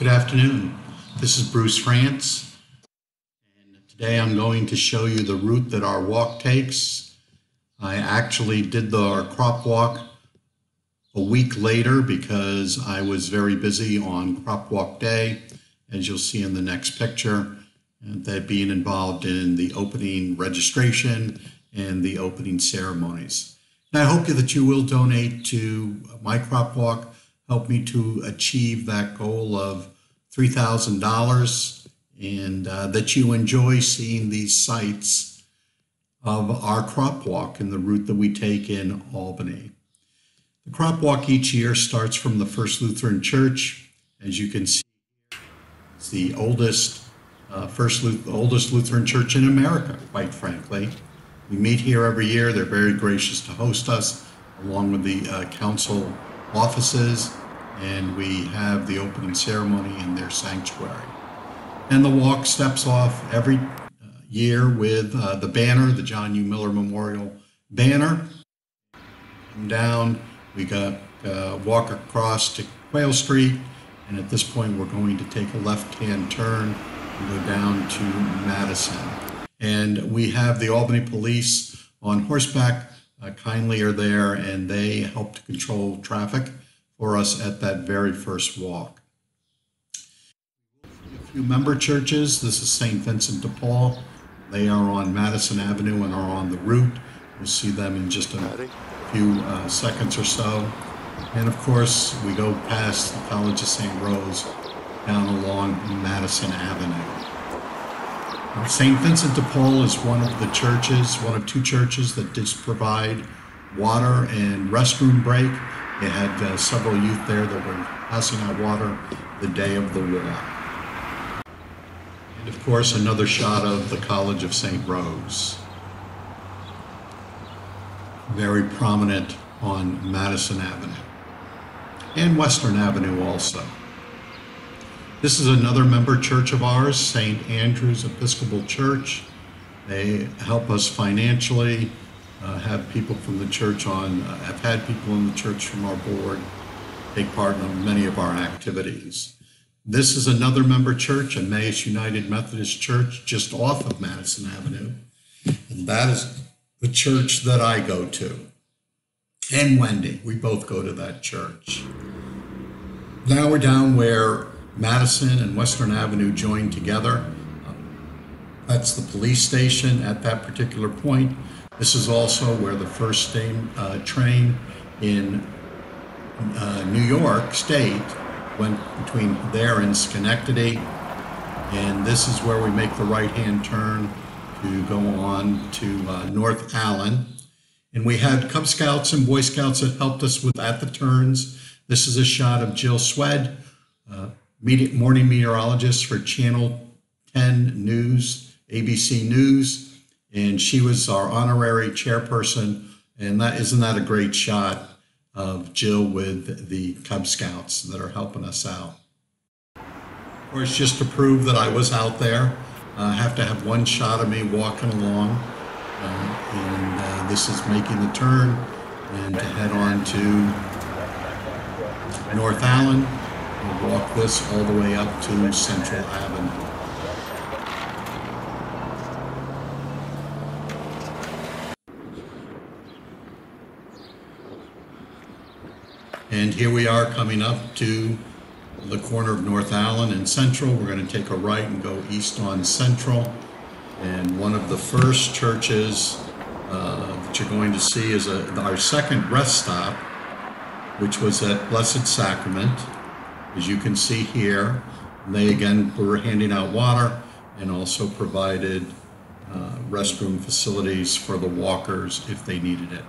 Good afternoon. This is Bruce France, and today I'm going to show you the route that our walk takes. I actually did our crop walk a week later because I was very busy on crop walk day, as you'll see in the next picture, and that being involved in the opening registration and the opening ceremonies. And I hope that you will donate to my crop walk, help me to achieve that goal of $3,000, and that you enjoy seeing these sites of our crop walk and the route that we take in Albany. The crop walk each year starts from the First Lutheran Church. As you can see, it's the oldest Lutheran church in America, quite frankly. We meet here every year. They're very gracious to host us, along with the council offices, and we have the opening ceremony in their sanctuary. And the walk steps off every year with the banner, the John U. Miller Memorial banner. Come down, we walk across to Quayle Street, and at this point we're going to take a left-hand turn and go down to Madison. And we have the Albany police on horseback kindly are there, and they help to control traffic for us at that very first walk. A few member churches. This is St. Vincent de Paul. They are on Madison Avenue and are on the route. We'll see them in just a few seconds or so. And of course, we go past the College of St. Rose down along Madison Avenue. St. Vincent de Paul is one of the churches, one of two churches that just provide water and restroom break. They had several youth there that were passing out water the day of the walk. And of course, another shot of the College of St. Rose. Very prominent on Madison Avenue and Western Avenue also. This is another member church of ours, St. Andrew's Episcopal Church. They help us financially, have people from the church have had people in the church from our board take part in many of our activities. This is another member church, Emmaus United Methodist Church, just off of Madison Avenue. And that is the church that I go to. And Wendy, we both go to that church. Now we're down where Madison and Western Avenue join together. That's the police station at that particular point. This is also where the first train in New York State went between there and Schenectady. And this is where we make the right-hand turn to go on to North Allen. And we had Cub Scouts and Boy Scouts that helped us at the turns. This is a shot of Jill Swed, morning meteorologist for Channel 10 News, ABC News, and she was our honorary chairperson. And isn't that a great shot of Jill with the Cub Scouts that are helping us out? Of course, just to prove that I was out there, I have to have one shot of me walking along, and this is making the turn and to head on to North Allen. We'll walk this all the way up to Central Avenue. And here we are coming up to the corner of North Allen and Central. We're going to take a right and go east on Central. And one of the first churches that you're going to see is our second rest stop, which was at Blessed Sacrament. As you can see here, they again were handing out water and also provided restroom facilities for the walkers if they needed it.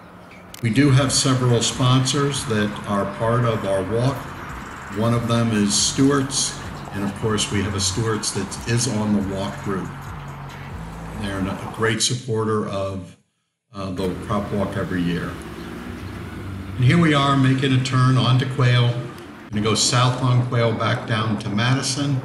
We do have several sponsors that are part of our walk. One of them is Stewart's, and of course we have a Stewart's that is on the walk route. They're a great supporter of the crop walk every year. And here we are making a turn onto Quayle. Going to go south on Quayle back down to Madison.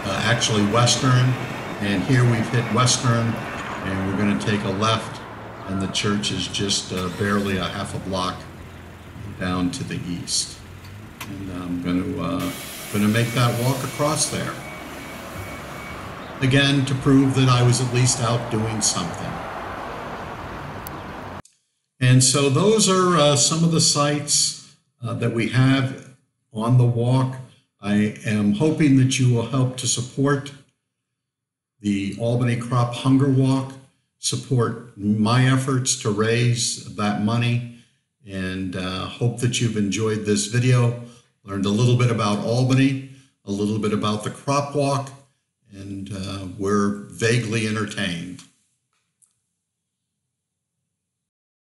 Actually Western, and here we've hit Western, and we're going to take a left, and the church is just barely a half a block down to the east. And I'm going to make that walk across there. Again, to prove that I was at least out doing something. And so those are some of the sites that we have on the walk. I am hoping that you will help to support the Albany Crop Hunger Walk, support my efforts to raise that money, and hope that you've enjoyed this video, learned a little bit about Albany, a little bit about the crop walk, and we're vaguely entertained.